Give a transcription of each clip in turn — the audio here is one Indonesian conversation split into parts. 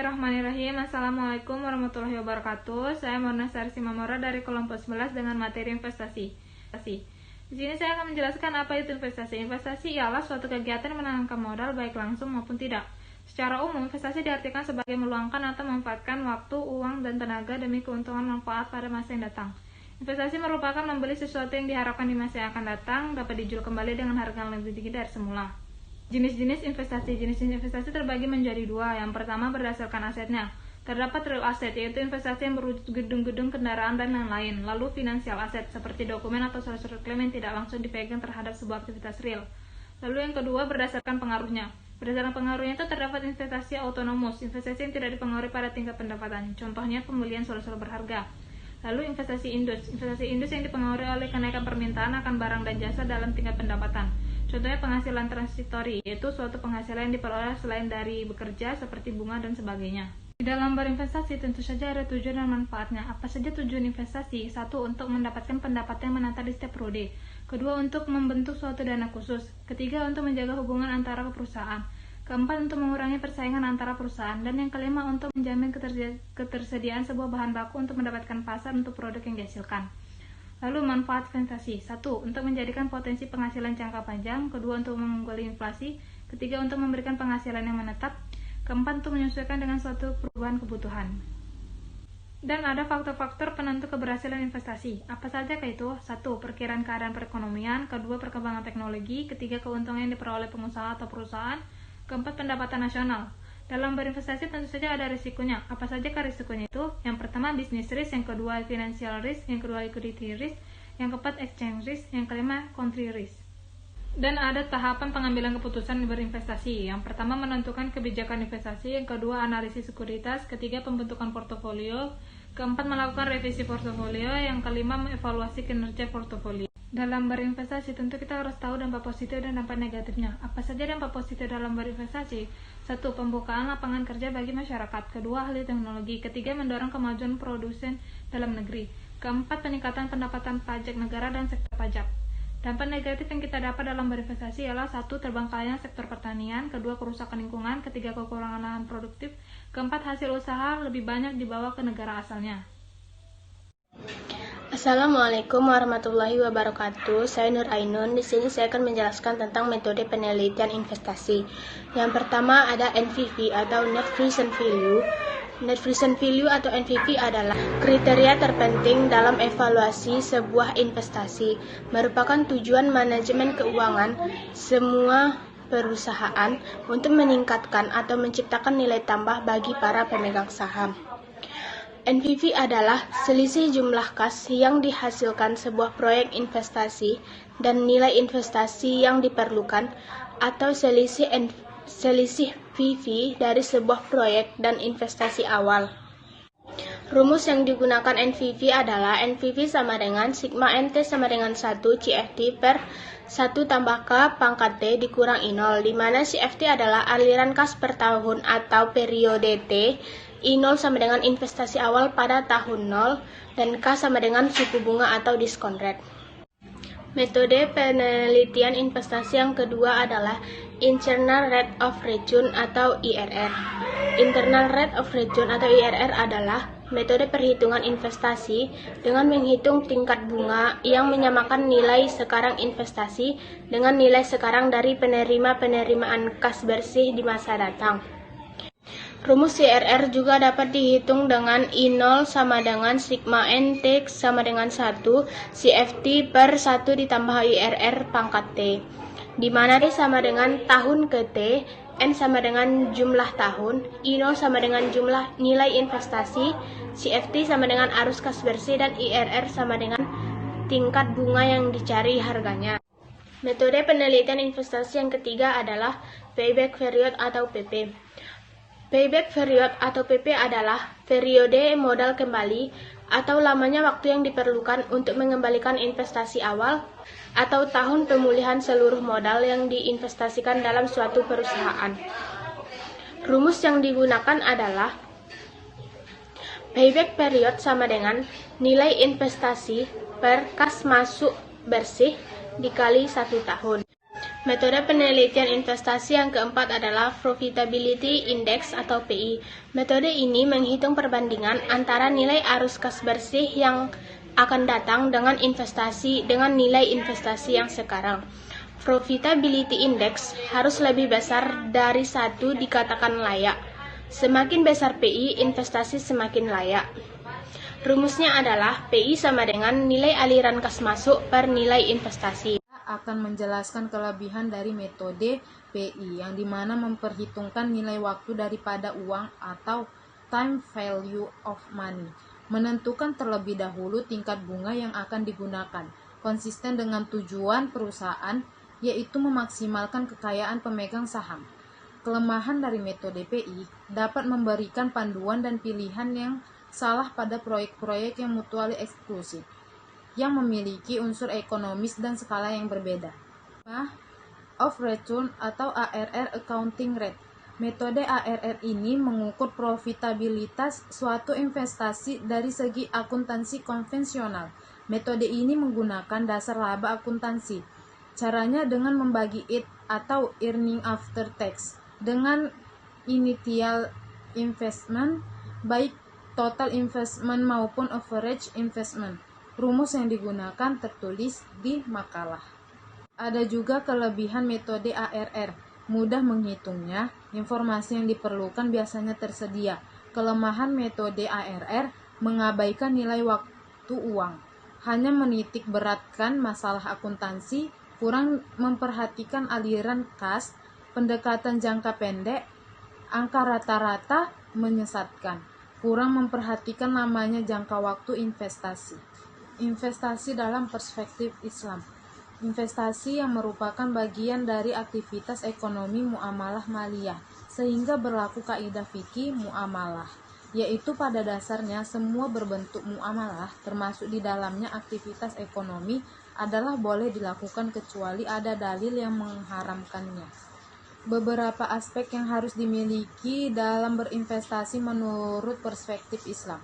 Bismillahirrahmanirrahim. Assalamualaikum warahmatullahi wabarakatuh. Saya Mona Sari Simamora dari kelompok 11 dengan materi investasi. Di sini saya akan menjelaskan apa itu investasi. Investasi ialah suatu kegiatan yang menanamkan modal baik langsung maupun tidak. Secara umum, investasi diartikan sebagai meluangkan atau memanfaatkan waktu, uang, dan tenaga demi keuntungan manfaat pada masa yang datang. Investasi merupakan membeli sesuatu yang diharapkan di masa yang akan datang dapat dijual kembali dengan harga yang lebih tinggi dari semula. Jenis-jenis investasi. Jenis-jenis investasi terbagi menjadi dua. Yang pertama berdasarkan asetnya. Terdapat real asset, yaitu investasi yang berwujud gedung-gedung, kendaraan, dan lain-lain. Lalu finansial asset, seperti dokumen atau surat-surat klaim yang tidak langsung dipegang terhadap sebuah aktivitas real. Lalu yang kedua berdasarkan pengaruhnya. Berdasarkan pengaruhnya itu terdapat investasi autonomous, investasi yang tidak dipengaruhi pada tingkat pendapatan. Contohnya pembelian surat-surat berharga. Lalu investasi indus yang dipengaruhi oleh kenaikan permintaan akan barang dan jasa dalam tingkat pendapatan. Contohnya penghasilan transitori, yaitu suatu penghasilan yang diperoleh selain dari bekerja seperti bunga dan sebagainya. Di dalam berinvestasi tentu saja ada tujuan dan manfaatnya. Apa saja tujuan investasi? 1. Untuk mendapatkan pendapatan yang menata di setiap periode. Kedua, untuk membentuk suatu dana khusus. Ketiga, untuk menjaga hubungan antara perusahaan. Keempat, untuk mengurangi persaingan antara perusahaan. Dan yang kelima, untuk menjamin ketersediaan sebuah bahan baku untuk mendapatkan pasar untuk produk yang dihasilkan. Lalu manfaat investasi. 1. Untuk menjadikan potensi penghasilan jangka panjang. Kedua, untuk mengungguli inflasi. Ketiga, untuk memberikan penghasilan yang menetap. Keempat, untuk menyesuaikan dengan suatu perubahan kebutuhan. Dan ada faktor-faktor penentu keberhasilan investasi. Apa saja itu? 1. Perkiraan keadaan perekonomian. Kedua, perkembangan teknologi. Ketiga, keuntungan yang diperoleh pengusaha atau perusahaan. Keempat, pendapatan nasional. Dalam berinvestasi tentu saja ada risikonya. Apa saja risikonya itu? Yang pertama business risk, yang kedua financial risk, yang kedua liquidity risk, yang keempat exchange risk, yang kelima country risk. Dan ada tahapan pengambilan keputusan berinvestasi. Yang pertama menentukan kebijakan investasi, yang kedua analisis sekuritas, ketiga pembentukan portofolio, keempat melakukan revisi portofolio, yang kelima mengevaluasi kinerja portofolio. Dalam berinvestasi tentu kita harus tahu dampak positif dan dampak negatifnya. Apa saja dampak positif dalam berinvestasi? 1. Pembukaan lapangan kerja bagi masyarakat. Kedua, ahli teknologi. Ketiga, mendorong kemajuan produsen dalam negeri. Keempat, peningkatan pendapatan pajak negara dan sektor pajak. Dampak negatif yang kita dapat dalam berinvestasi ialah 1. Terbengkalainya sektor pertanian. Kedua, kerusakan lingkungan. Ketiga, kekurangan lahan produktif. Keempat, hasil usaha lebih banyak dibawa ke negara asalnya. Assalamualaikum warahmatullahi wabarakatuh. Saya Nur Ainun. Di sini saya akan menjelaskan tentang metode penelitian investasi. Yang pertama ada NPV atau Net Present Value. Net Present Value atau NPV adalah kriteria terpenting dalam evaluasi sebuah investasi. Merupakan tujuan manajemen keuangan semua perusahaan untuk meningkatkan atau menciptakan nilai tambah bagi para pemegang saham. NPV adalah selisih jumlah kas yang dihasilkan sebuah proyek investasi dan nilai investasi yang diperlukan, atau selisih PV dari sebuah proyek dan investasi awal. Rumus yang digunakan NPV adalah NPV sama dengan sigma NT sama dengan 1 CFT per 1 tambah K pangkat T dikurang I0, di mana CFT adalah aliran kas per tahun atau periode T, I0 sama dengan investasi awal pada tahun 0, dan K sama dengan suku bunga atau diskon rate. Metode penelitian investasi yang kedua adalah Internal Rate of Return atau IRR. Internal Rate of Return atau IRR adalah metode perhitungan investasi dengan menghitung tingkat bunga yang menyamakan nilai sekarang investasi dengan nilai sekarang dari penerimaan kas bersih di masa datang. Rumus IRR juga dapat dihitung dengan I0 sama dengan sigma NT sama dengan 1 CFT per 1 ditambah IRR pangkat T, di mana T sama dengan tahun ke T, N sama dengan jumlah tahun, I0 sama dengan jumlah nilai investasi, CFT sama dengan arus kas bersih, dan IRR sama dengan tingkat bunga yang dicari harganya. Metode penelitian investasi yang ketiga adalah Payback Period atau PP. Payback period atau PP adalah periode modal kembali atau lamanya waktu yang diperlukan untuk mengembalikan investasi awal atau tahun pemulihan seluruh modal yang diinvestasikan dalam suatu perusahaan. Rumus yang digunakan adalah payback period sama dengan nilai investasi per kas masuk bersih dikali 1 tahun. Metode penelitian investasi yang keempat adalah Profitability Index atau PI. Metode ini menghitung perbandingan antara nilai arus kas bersih yang akan datang dengan nilai investasi yang sekarang. Profitability Index harus lebih besar dari 1 dikatakan layak. Semakin besar PI, investasi semakin layak. Rumusnya adalah PI sama dengan nilai aliran kas masuk per nilai investasi. Akan menjelaskan kelebihan dari metode PI yang dimana memperhitungkan nilai waktu daripada uang atau time value of money, menentukan terlebih dahulu tingkat bunga yang akan digunakan, konsisten dengan tujuan perusahaan, yaitu memaksimalkan kekayaan pemegang saham. Kelemahan dari metode PI dapat memberikan panduan dan pilihan yang salah pada proyek-proyek yang mutually eksklusif, yang memiliki unsur ekonomis dan skala yang berbeda. Of Return atau ARR Accounting Rate. Metode ARR ini mengukur profitabilitas suatu investasi dari segi akuntansi konvensional. Metode ini menggunakan dasar laba akuntansi. Caranya dengan membagi IT atau earning after tax dengan initial investment, baik total investment maupun average investment. Rumus yang digunakan tertulis di makalah. Ada juga kelebihan metode ARR, mudah menghitungnya, informasi yang diperlukan biasanya tersedia. Kelemahan metode ARR mengabaikan nilai waktu uang, hanya menitik beratkan masalah akuntansi, kurang memperhatikan aliran kas, pendekatan jangka pendek, angka rata-rata menyesatkan, kurang memperhatikan namanya jangka waktu investasi. Investasi dalam perspektif Islam. Investasi yang merupakan bagian dari aktivitas ekonomi muamalah maliyah, sehingga berlaku kaidah fikih muamalah, yaitu pada dasarnya semua berbentuk muamalah, termasuk di dalamnya aktivitas ekonomi, adalah boleh dilakukan kecuali ada dalil yang mengharamkannya. Beberapa aspek yang harus dimiliki dalam berinvestasi menurut perspektif Islam.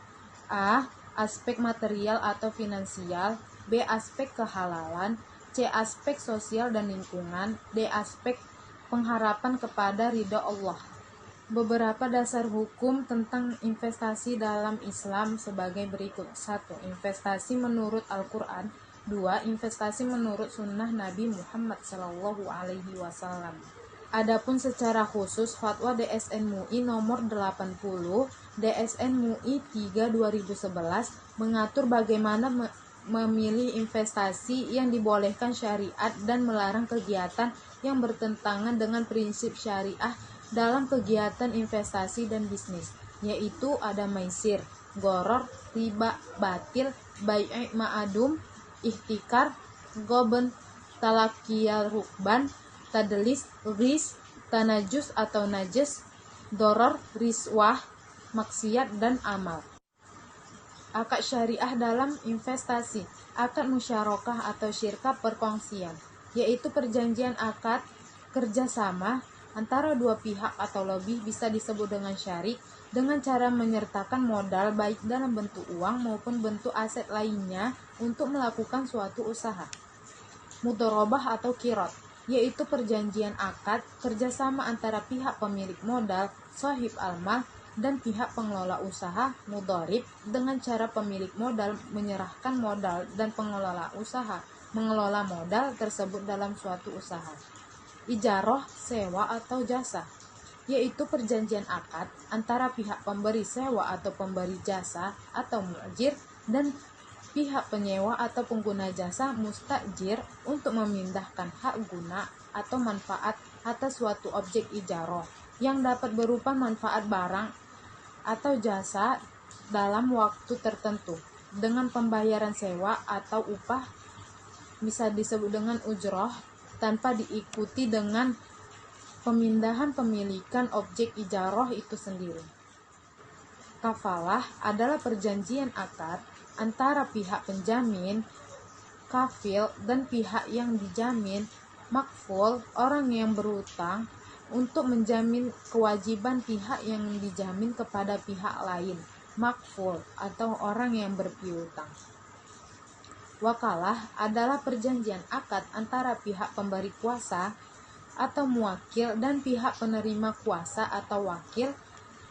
A. Aspek material atau finansial, B. Aspek kehalalan, C. Aspek sosial dan lingkungan, D. Aspek pengharapan kepada ridha Allah. Beberapa dasar hukum tentang investasi dalam Islam sebagai berikut. 1. Investasi menurut Al-Quran. 2. Investasi menurut sunnah Nabi Muhammad SAW. Adapun secara khusus, Fatwa DSN MUI nomor 80, DSN MUI 3/2011 mengatur bagaimana memilih investasi yang dibolehkan syariat dan melarang kegiatan yang bertentangan dengan prinsip syariah dalam kegiatan investasi dan bisnis, yaitu ada maisir, goror, riba, batil, bai'i ma'adum, ihtikar, goben, talakiyal rukban, tadlis, ris, tanajus atau najes, doror, riswah, maksiat, dan amal. Akad syariah dalam investasi. Akad musyarakah atau syirkah perkongsian, yaitu perjanjian akad kerjasama antara dua pihak atau lebih, bisa disebut dengan syarik, dengan cara menyertakan modal baik dalam bentuk uang maupun bentuk aset lainnya untuk melakukan suatu usaha. Mudharabah atau kirot, yaitu perjanjian akad kerjasama antara pihak pemilik modal, sahib almal, dan pihak pengelola usaha, mudharib, dengan cara pemilik modal menyerahkan modal dan pengelola usaha mengelola modal tersebut dalam suatu usaha. Ijarah, sewa atau jasa, yaitu perjanjian akad antara pihak pemberi sewa atau pemberi jasa atau mu'jir dan pihak penyewa atau pengguna jasa mustajir untuk memindahkan hak guna atau manfaat atas suatu objek ijarah yang dapat berupa manfaat barang atau jasa dalam waktu tertentu dengan pembayaran sewa atau upah, bisa disebut dengan ujroh, tanpa diikuti dengan pemindahan pemilikan objek ijarah itu sendiri. Kafalah adalah perjanjian akad antara pihak penjamin, kafil, dan pihak yang dijamin, makful, orang yang berutang, untuk menjamin kewajiban pihak yang dijamin kepada pihak lain, makful, atau orang yang berpiutang. Wakalah adalah perjanjian akad antara pihak pemberi kuasa, atau muwakil dan pihak penerima kuasa atau wakil,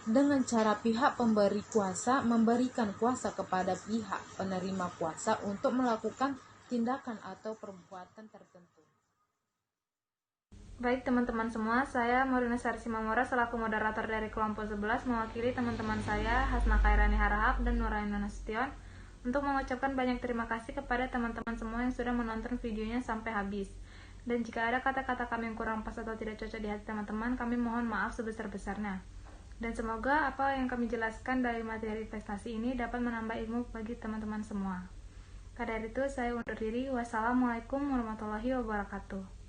dengan cara pihak pemberi kuasa memberikan kuasa kepada pihak penerima kuasa untuk melakukan tindakan atau perbuatan tertentu. Baik teman-teman semua, saya Morina Sarsi Mamora selaku moderator dari kelompok 11 mewakili teman-teman saya Hasna Khairani Harahap dan Nuraini Nasution untuk mengucapkan banyak terima kasih kepada teman-teman semua yang sudah menonton videonya sampai habis. Dan jika ada kata-kata kami yang kurang pas atau tidak cocok di hati teman-teman, kami mohon maaf sebesar-besarnya. Dan semoga apa yang kami jelaskan dari materi investasi ini dapat menambah ilmu bagi teman-teman semua. Pada itu saya undur diri. Wassalamualaikum warahmatullahi wabarakatuh.